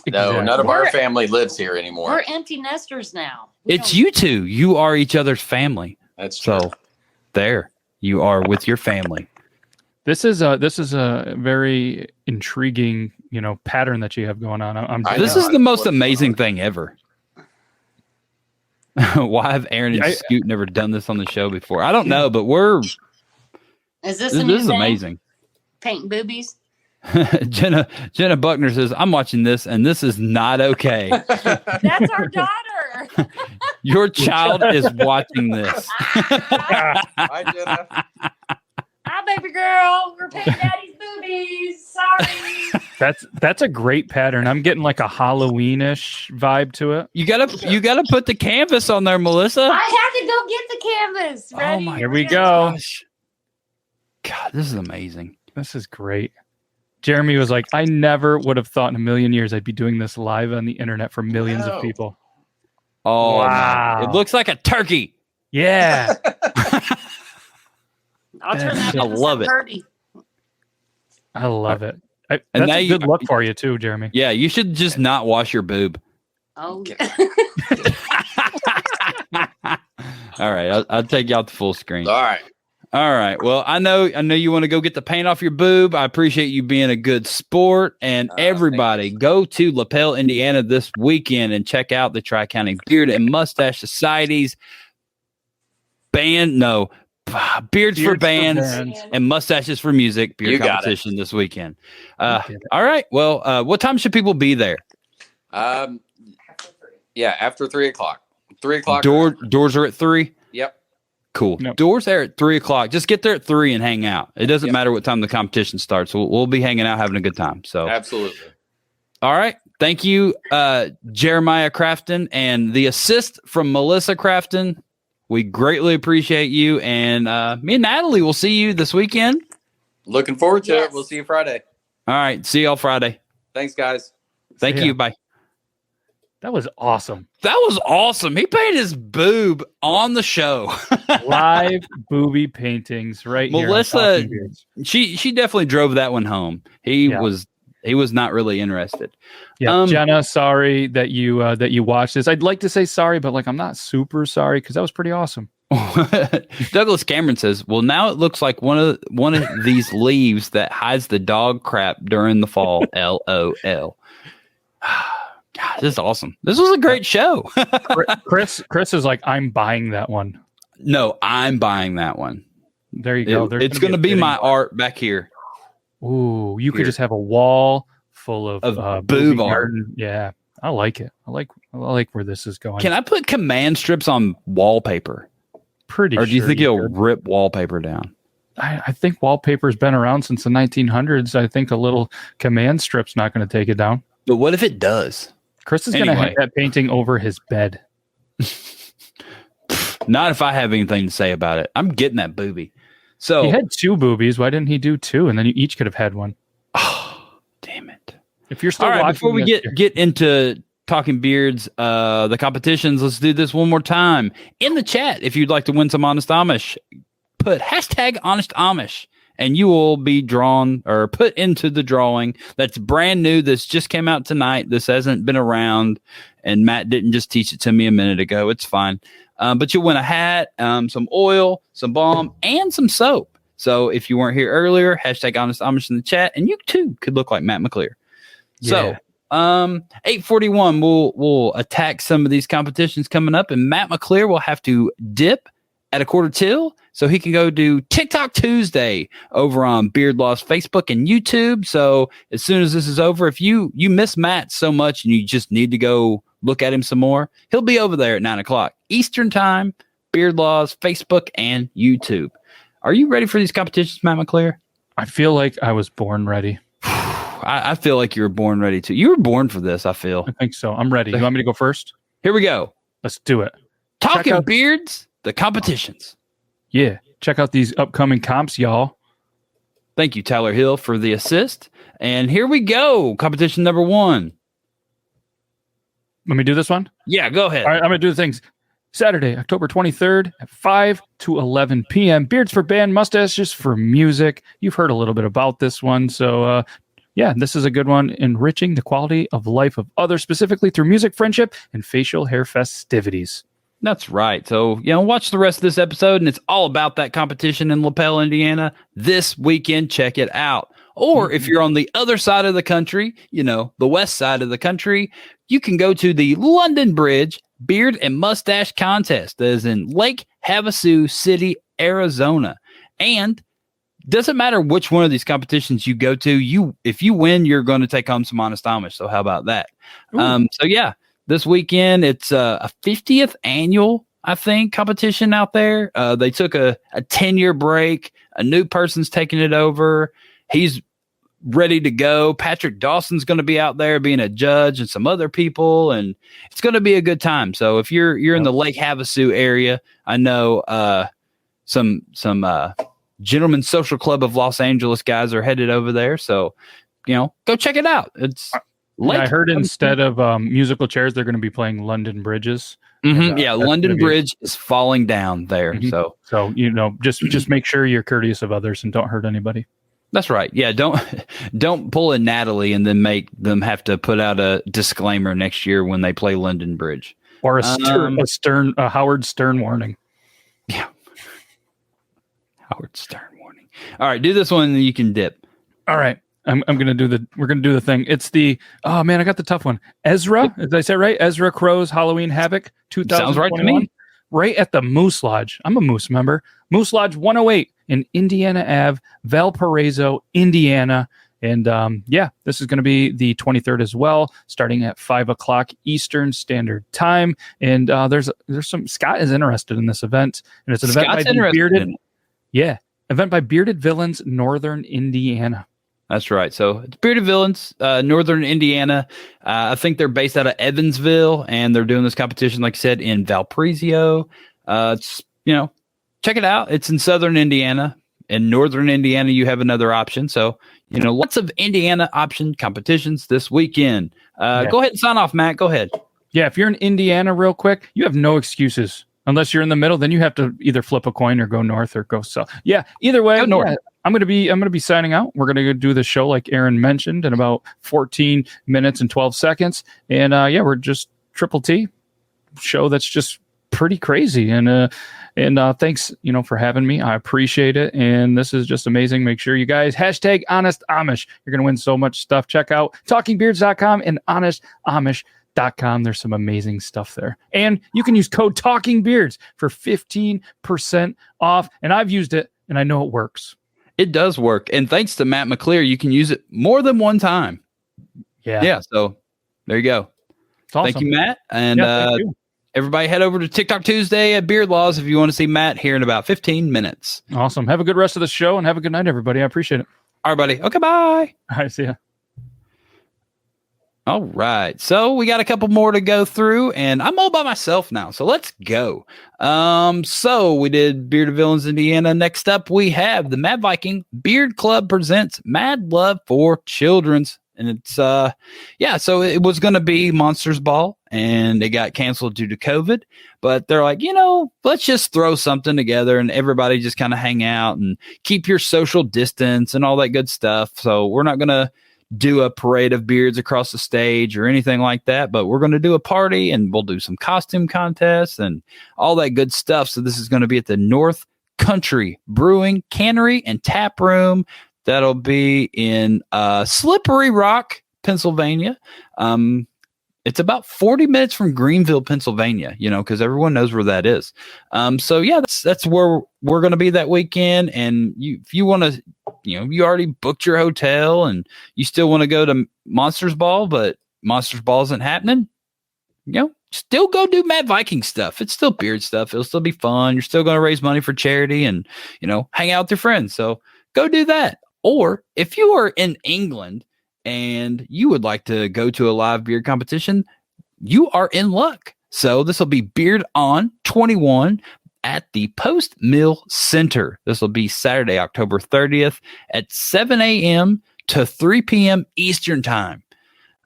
No, exactly. none of our We're- family lives here anymore. We're empty nesters now. We It's don't- you two. You are each other's family. That's true. So there you are with your family. This is a very intriguing pattern that you have going on. I This know. is the most amazing thing ever. Why have Aaron and I- Scoot never done this on the show before? I don't know, but we're Is this this, a new is thing? amazing. Painting boobies. Jenna Buckner says, "I'm watching this, and this is not okay. That's our daughter. Your child is watching this." Hi, Jenna. Hi, baby girl. We're painting daddy's boobies. Sorry. that's a great pattern. I'm getting like a Halloweenish vibe to it. You gotta put the canvas on there, Melissa. I had to go get the canvas. Ready? my Here we go. Gosh. God, this is amazing. This is great. Jeremy was like, I never would have thought in a million years I'd be doing this live on the internet for millions No. of people. Oh, Wow. my. It looks like a turkey. Yeah. I'll turn that I into love some it. birdie. I love it. And That's now a you- good look for you too, Jeremy. Yeah, you should just not wash your boob. Oh, All right, I'll take you out the full screen. All right. All right. Well, I know you want to go get the paint off your boob. I appreciate you being a good sport. And everybody, go to Lapel, Indiana this weekend and check out the Tri-County Beard and Mustache Society's Beards for Bands and Mustaches for Music beer You got it. competition this weekend. All right. Well, what time should people be there? Yeah, after 3:00. 3:00. Doors are at 3. Yep. Cool. Yep. Doors there at 3:00. Just get there at 3 and hang out. It doesn't matter what time the competition starts. We'll be hanging out, having a good time. So Absolutely. all right. Thank you, Jeremiah Crafton, and the assist from Melissa Crafton. We greatly appreciate you. And me and Natalie will see you this weekend. Looking forward to Yes. it. We'll see you Friday. All right. See y'all Friday. Thanks, guys. Thank ya. you. Bye. That was awesome. That was awesome. He painted his boob on the show. Live booby paintings right here. on Melissa, Talking Beards. she definitely drove that one home. He was not really interested. Yeah, Jenna, sorry that you watched this. I'd like to say sorry, but like I'm not super sorry because that was pretty awesome. Douglas Cameron says, "Well, now it looks like one of these leaves that hides the dog crap during the fall." LOL. God, this is awesome. This was a great show. Chris is like, I'm buying that one. No, I'm buying that one. There you go. It's going to be my art back here. Ooh, you Here. could just have a wall full of boob movie art. garden. Yeah, I like it. I like where this is going. Can I put command strips on wallpaper? Pretty Or do you sure think it'll could. rip wallpaper down? I think wallpaper's been around since the 1900s. I think a little command strip's not going to take it down. But what if it does? Chris is going to Anyway. hang that painting over his bed. Not if I have anything to say about it. I'm getting that booby. So, He had 2 boobies. Why didn't he do 2? And then you each could have had one. oh, damn it. If you're still All right, watching before we this, get into talking beards, the competitions, let's do this one more time. In the chat, if you'd like to win some Honest Amish, put hashtag Honest Amish, and you will be drawn or put into the drawing. That's brand new. This just came out tonight. This hasn't been around, and Matt didn't just teach it to me a minute ago. It's fine. But you'll win a hat, some oil, some balm, and some soap. So if you weren't here earlier, hashtag Honest Amish in the chat, and you too could look like Matt McClear. Yeah. So 8:41, we'll attack some of these competitions coming up, and Matt McClear will have to dip at a quarter till so he can go do TikTok Tuesday over on Beard Loss Facebook and YouTube. So as soon as this is over, if you miss Matt so much and you just need to go look at him some more, he'll be over there at 9:00 Eastern time, Beard Laws, Facebook, and YouTube. Are you ready for these competitions, Matt McClear? I feel like I was born ready. I feel like you were born ready to. You were born for this, I feel. I think so. I'm ready. You want me to go first? Here we go. Let's do it. Talking out- beards, the competitions. Yeah. Check out these upcoming comps, y'all. Thank you, Tyler Hill, for the assist. And here we go. Competition number 1. Let me do this one. Yeah, go ahead. All right, I'm going to do the things. Saturday, October 23rd at 5 to 11 p.m. Beards for Band, Mustaches for Music. You've heard a little bit about this one. So, yeah, this is a good one. Enriching the quality of life of others, specifically through music, friendship, and facial hair festivities. That's right. So, watch the rest of this episode, and it's all about that competition in LaPel, Indiana this weekend. Check it out. Or if you're on the other side of the country, the west side of the country, you can go to the London Bridge Beard and Mustache Contest that is in Lake Havasu City, Arizona. And doesn't matter which one of these competitions you go to, if you win, you're going to take home some Honest Amish. So how about that? So yeah, this weekend it's a 50th annual, I think, competition out there. They took a 10-year break. A new person's taking it over. He's ready to go. Patrick Dawson's going to be out there being a judge and some other people, and it's going to be a good time. So if you're in the Lake Havasu area, I know some Gentlemen's Social Club of Los Angeles guys are headed over there. So, go check it out. It's Lake I heard Havasu. instead of musical chairs, they're going to be playing London Bridges. Mhm, yeah, that's London gonna be- Bridge is falling down there. Mhm. So So, just make sure you're courteous of others and don't hurt anybody. that's right. Yeah, don't pull a Natalie and then make them have to put out a disclaimer next year when they play London Bridge. Or a Howard Stern warning. Yeah. Howard Stern warning. All right, do this one and then you can dip. All right. We're going to do the thing. It's I got the tough one. Ezra, did I say it right? Ezra Crow's Halloween Havoc 2021. Sounds right to me. Right at the Moose Lodge. I'm a Moose member. Moose Lodge 108 in Indiana Ave, Valparaiso, Indiana. And this is going to be the 23rd as well, starting at 5 o'clock Eastern Standard Time. And there's some, Scott is interested in this event, and it's an event by the Bearded Villains, Northern Indiana. That's right. So it's Bearded Villains, Northern Indiana. I think they're based out of Evansville, and they're doing this competition, like I said, in Valparaiso. It's, check it out. It's in Southern Indiana. In Northern Indiana, you have another option. So, lots of Indiana option competitions this weekend. Go ahead and sign off, Matt. Go ahead. Yeah, if you're in Indiana real quick, you have no excuses. Unless you're in the middle, then you have to either flip a coin or go north or go south. Yeah, either way, I'm gonna be signing out. We're gonna do the show like Aaron mentioned in about 14 minutes and 12 seconds. And we're just Triple T show that's just pretty crazy. And thanks, for having me. I appreciate it. And this is just amazing. Make sure you guys #HonestAmish. You're gonna win so much stuff. Check out TalkingBeards.com and HonestAmish.com. There's some amazing stuff there. And you can use code TalkingBeards for 15% off. And I've used it and I know it works. It does work. And thanks to Matt McClear, you can use it more than one time. Yeah. So there you go. Awesome. Thank you, Matt. And thank you. Everybody head over to TikTok Tuesday at Beard Laws if you want to see Matt here in about 15 minutes. Awesome. Have a good rest of the show and have a good night, everybody. I appreciate it. All right, buddy. Okay, bye. All right, see ya. All right. So we got a couple more to go through, and I'm all by myself now. So let's go. So we did Bearded Villains, Indiana. Next up, we have the Mad Viking Beard Club presents Mad Love for Children's. And it's, so it was going to be Monsters Ball, and it got canceled due to COVID. But they're like, let's just throw something together and everybody just kind of hang out and keep your social distance and all that good stuff. So we're not going to do a parade of beards across the stage or anything like that, but we're going to do a party and we'll do some costume contests and all that good stuff. So this is going to be at the North Country Brewing, Cannery, and Tap Room. That'll be in Slippery Rock, Pennsylvania. It's about 40 minutes from Greenville, Pennsylvania, because everyone knows where that is. That's where we're going to be that weekend. And if you want to, you already booked your hotel and you still want to go to Monsters Ball, but Monsters Ball isn't happening, still go do Mad Viking stuff. It's still beard stuff. It'll still be fun. You're still going to raise money for charity and, hang out with your friends. So go do that. Or if you are in England and you would like to go to a live beard competition, you are in luck. So this will be Beard On 21 at the Post Mill Center. This will be Saturday, October 30th at 7 a.m. to 3 p.m. Eastern time.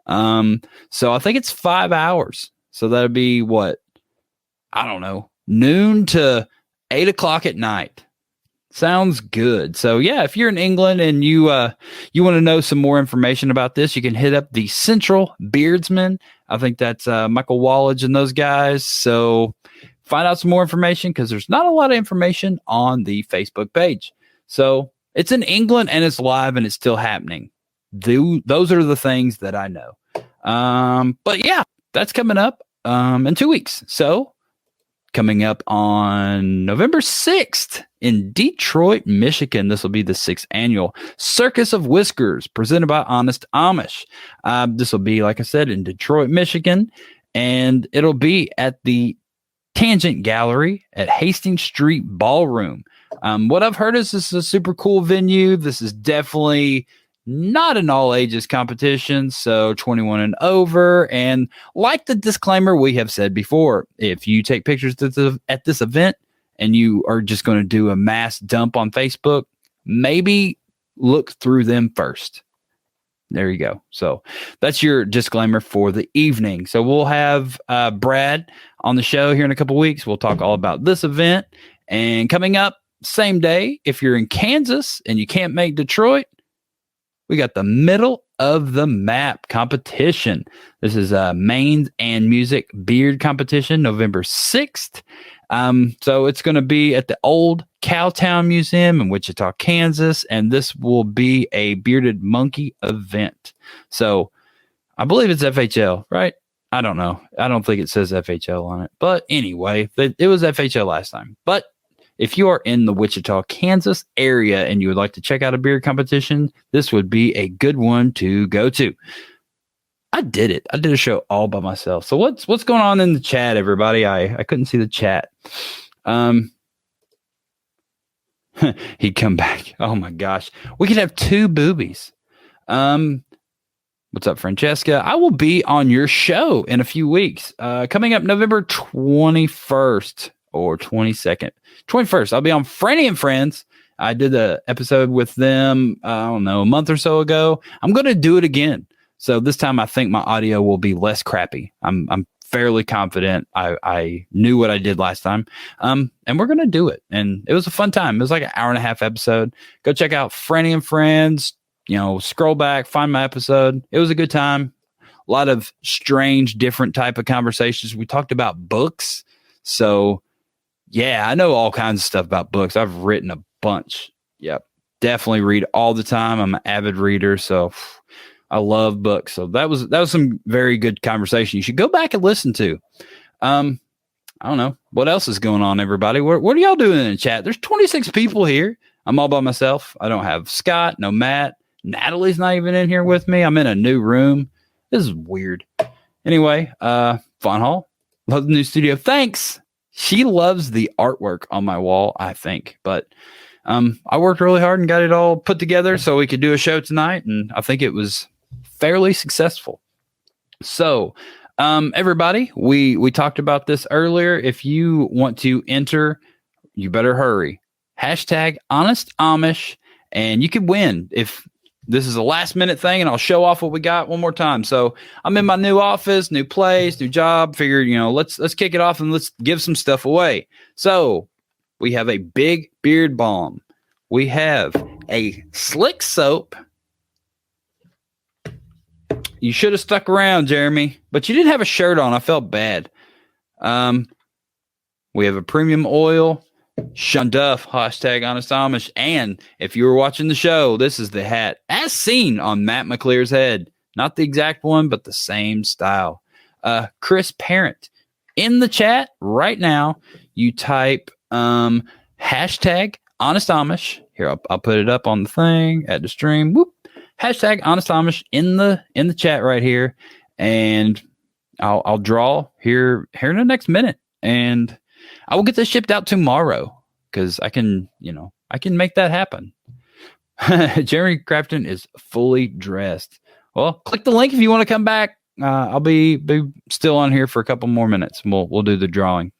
So I think it's 5 hours. So that'll be noon to 8 o'clock at night. Sounds good. So if you're in England and you want to know some more information about this, you can hit up the Central Beardsman. I think that's Michael Wallage and those guys. So find out some more information because there's not a lot of information on the Facebook page. So it's in England and it's live and it's still happening. Those are the things that I know. But that's coming up in 2 weeks. So coming up on November 6th in Detroit, Michigan. This will be the 6th annual Circus of Whiskers presented by Honest Amish. This will be, like I said, in Detroit, Michigan, and it'll be at the Tangent Gallery at Hastings Street Ballroom. What I've heard is this is a super cool venue. This is definitely not an all ages competition, so 21 and over. And like the disclaimer we have said before, if you take pictures at this event and you are just going to do a mass dump on Facebook, maybe look through them first. There you go. So that's your disclaimer for the evening. So we'll have Brad on the show here in a couple weeks. We'll talk all about this event. And coming up same day, if you're in Kansas and you can't make Detroit, we got the Middle of the Map competition. This is a Mains and Music Beard competition, November 6th. So it's going to be at the Old Cowtown Museum in Wichita, Kansas, and this will be a bearded monkey event. So I believe it's FHL, right? I don't know. I don't think it says FHL on it. But anyway, it was FHL last time. But If you are in the Wichita, Kansas area and you would like to check out a beer competition, this would be a good one to go to. I did it. I did a show all by myself. So what's going on in the chat, everybody? I couldn't see the chat. He'd come back. Oh my gosh. We could have 2 boobies. What's up, Francesca? I will be on your show in a few weeks. Coming up November 21st or 22nd. 21st, I'll be on Franny and Friends. I did the episode with them, I don't know, a month or so ago. I'm going to do it again. So this time I think my audio will be less crappy. I'm fairly confident. I knew what I did last time. And we're going to do it. And it was a fun time. It was like an hour and a half episode. Go check out Franny and Friends. Scroll back, find my episode. It was a good time. A lot of strange, different type of conversations. We talked about books. So, yeah, I know all kinds of stuff about books. I've written a bunch. Yep. Definitely read all the time. I'm an avid reader. So, I love books. So, that was some very good conversation you should go back and listen to. I don't know. What else is going on, everybody? What are y'all doing in the chat? There's 26 people here. I'm all by myself. I don't have Scott, no Matt. Natalie's not even in here with me. I'm in a new room. This is weird. Anyway, Fun Hall. Love the new studio. Thanks. She loves the artwork on my wall, I think. But I worked really hard and got it all put together so we could do a show tonight. And I think it was fairly successful. So, everybody, we talked about this earlier. If you want to enter, you better hurry. Hashtag Honest Amish. And you could win if this is a last minute thing, and I'll show off what we got one more time. So I'm in my new office, new place, new job. Figured, let's kick it off and let's give some stuff away. So we have a big beard balm. We have a slick soap. You should have stuck around, Jeremy, but you didn't have a shirt on. I felt bad. We have a premium oil. Sean Duff, hashtag Honest Amish. And if you were watching the show, this is the hat as seen on Matt McClear's head. Not the exact one, but the same style. Chris Parent. In the chat right now, you type hashtag Honest Amish. Here, I'll put it up on the thing at the stream. Whoop. Hashtag Honest Amish in the chat right here. And I'll draw here in the next minute. And I will get this shipped out tomorrow because I can make that happen. Jeremy Crafton is fully dressed. Well, click the link if you want to come back. I'll be still on here for a couple more minutes. And we'll do the drawing.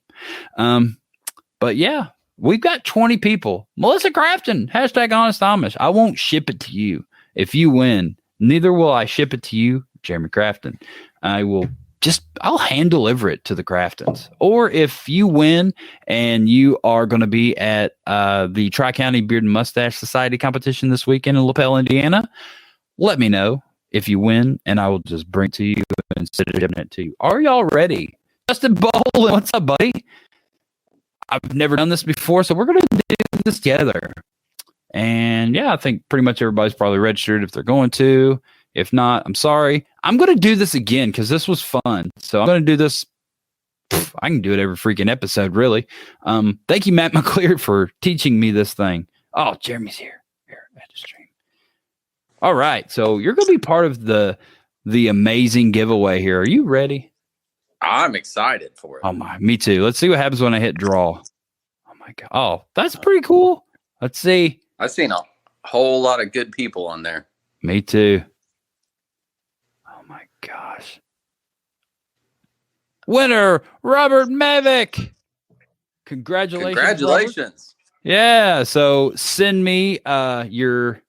But yeah, we've got 20 people. Melissa Crafton, hashtag Honest Amish. I won't ship it to you if you win. Neither will I ship it to you, Jeremy Crafton. I'll hand deliver it to the Craftons. Or if you win and you are going to be at the Tri-County Beard and Mustache Society competition this weekend in LaPel, Indiana, let me know if you win, and I will just bring it to you instead of shipping it to you. Are y'all ready? Justin Bolin, what's up, buddy? I've never done this before, so we're going to do this together. And yeah, I think pretty much everybody's probably registered if they're going to. If not, I'm sorry. I'm going to do this again because this was fun. So I'm going to do this. I can do it every freaking episode, really. Thank you, Matt McClear, for teaching me this thing. Oh, Jeremy's here at the stream. All right. So you're going to be part of the amazing giveaway here. Are you ready? I'm excited for it. Oh, my. Me too. Let's see what happens when I hit draw. Oh, my God. Oh, that's pretty cool. Let's see. I've seen a whole lot of good people on there. Me too. My gosh. Winner, Robert Mavick. Congratulations. Robert. Yeah. So send me your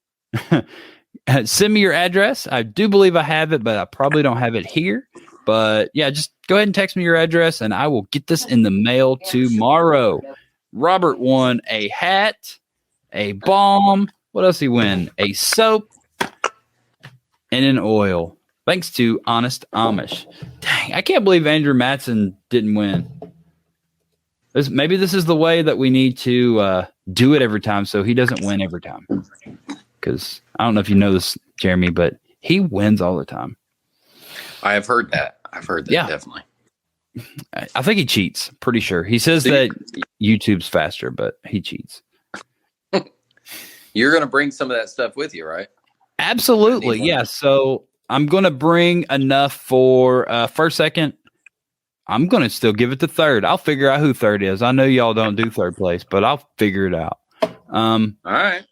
address. I do believe I have it, but I probably don't have it here. But yeah, just go ahead and text me your address and I will get this in the mail tomorrow. Robert won a hat, a balm. What else he win? A soap and an oil. Thanks to Honest Amish. Dang, I can't believe Andrew Matson didn't win. Maybe this is the way that we need to do it every time so he doesn't win every time. Because I don't know if you know this, Jeremy, but he wins all the time. I have heard that. Yeah. Definitely. I think he cheats. Pretty sure. He says that YouTube's faster, but he cheats. You're going to bring some of that stuff with you, right? Absolutely. Yeah. So I'm going to bring enough for first, second. I'm going to still give it to third. I'll figure out who third is. I know y'all don't do third place, but I'll figure it out. All right.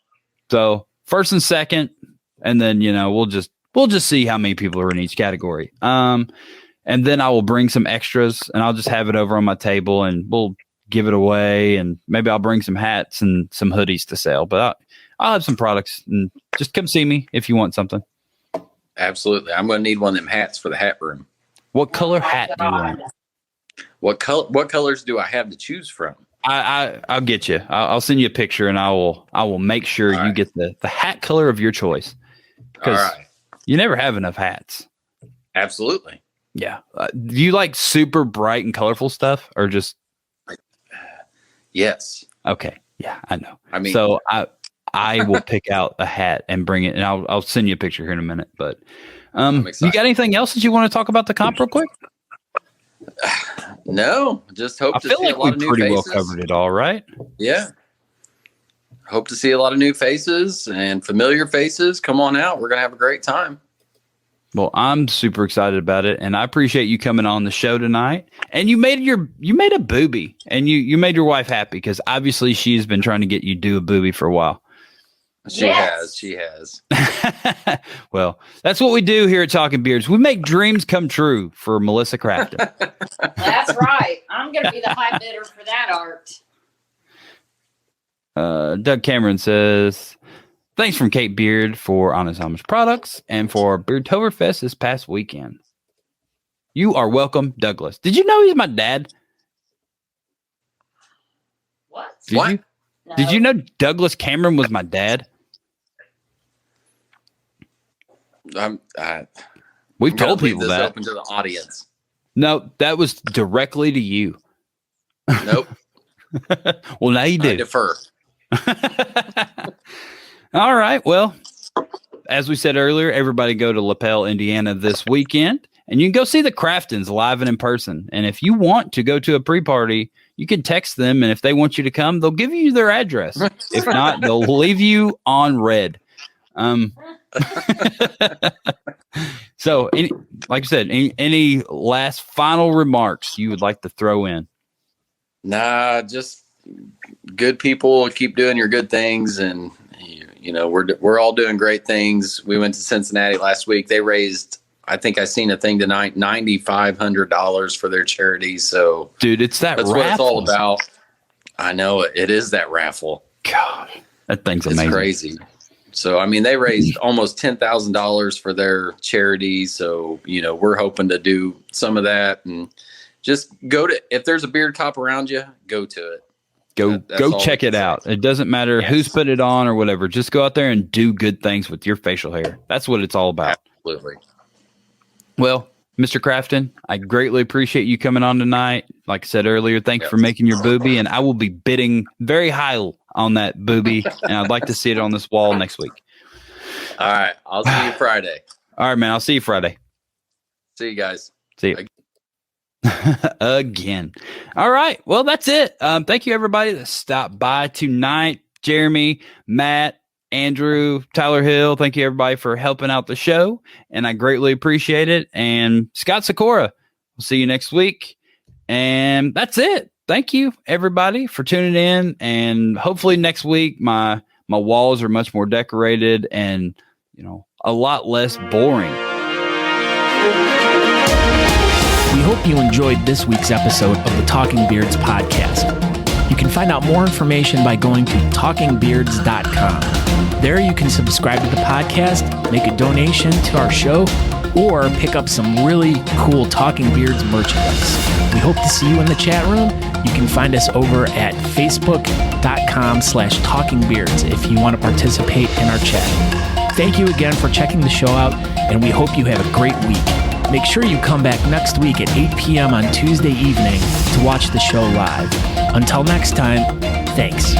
So first and second, and then, we'll just see how many people are in each category. And then I will bring some extras and I'll just have it over on my table and we'll give it away. And maybe I'll bring some hats and some hoodies to sell, but I'll have some products and just come see me if you want something. Absolutely. I'm going to need one of them hats for the hat room. What color hat do you want? What colors do I have to choose from? I'll get you. I'll send you a picture and I will make sure you get the hat color of your choice. Because you never have enough hats. Absolutely. Yeah. Do you like super bright and colorful stuff or just? Yes. Okay. Yeah, I know. I mean, so I will pick out a hat and bring it, and I'll send you a picture here in a minute. But you got anything else that you want to talk about the comp real quick? No, just hope to see a lot of new faces. I feel like we pretty well covered it all, right? Yeah. Hope to see a lot of new faces and familiar faces. Come on out. We're going to have a great time. Well, I'm super excited about it, and I appreciate you coming on the show tonight. And you made a booby, and you made your wife happy because obviously she's been trying to get you to do a booby for a while. She has. Well, that's what we do here at Talking Beards. We make dreams come true for Melissa Crafton. That's right. I'm going to be the high bidder for that art. Doug Cameron says, thanks from Kate Beard for Honest Amish products and for Beardtoberfest this past weekend. You are welcome, Douglas. Did you know he's my dad? What? Did you know Douglas Cameron was my dad? We've told people that. Open to the audience. No, that was directly to you. Nope. Well, now you do. I defer. All right. Well, as we said earlier, everybody go to LaPel, Indiana this weekend, and you can go see the Craftons live and in person. And if you want to go to a pre-party, you can text them, and if they want you to come, they'll give you their address. If not, they'll leave you on red. So, like I said, any last final remarks you would like to throw in? Nah, just good people. Keep doing your good things, and we're all doing great things. We went to Cincinnati last week. They raised, I think I seen a thing tonight, $9,500 for their charity. So, dude, that's raffle. What it's all about. I know it is that raffle. God, that thing's amazing. It's crazy. So, I mean, they raised almost $10,000 for their charity. So, we're hoping to do some of that and just if there's a beard top around you, go to it. Go check it out. It doesn't matter who's put it on or whatever. Just go out there and do good things with your facial hair. That's what it's all about. Absolutely. Well, Mr. Crafton, I greatly appreciate you coming on tonight. Like I said earlier, thanks for making your booby, and I will be bidding very high on that booby, and I'd like to see it on this wall next week. All right. I'll see you Friday. All right, man. I'll see you Friday. See you guys. See you. Again. All right. Well, that's it. Thank you, everybody that stopped by tonight. Jeremy, Matt, Andrew, Tyler Hill. Thank you, everybody, for helping out the show, and I greatly appreciate it. And Scott Sikora. We'll see you next week. And that's it. Thank you, everybody, for tuning in. And hopefully next week, my walls are much more decorated and, a lot less boring. We hope you enjoyed this week's episode of the Talking Beards podcast. You can find out more information by going to talkingbeards.com. There you can subscribe to the podcast, make a donation to our show, or pick up some really cool Talking Beards merchandise. We hope to see you in the chat room. You can find us over at facebook.com/talkingbeards if you want to participate in our chat. Thank you again for checking the show out, and we hope you have a great week. Make sure you come back next week at 8 p.m. on Tuesday evening to watch the show live. Until next time, thanks.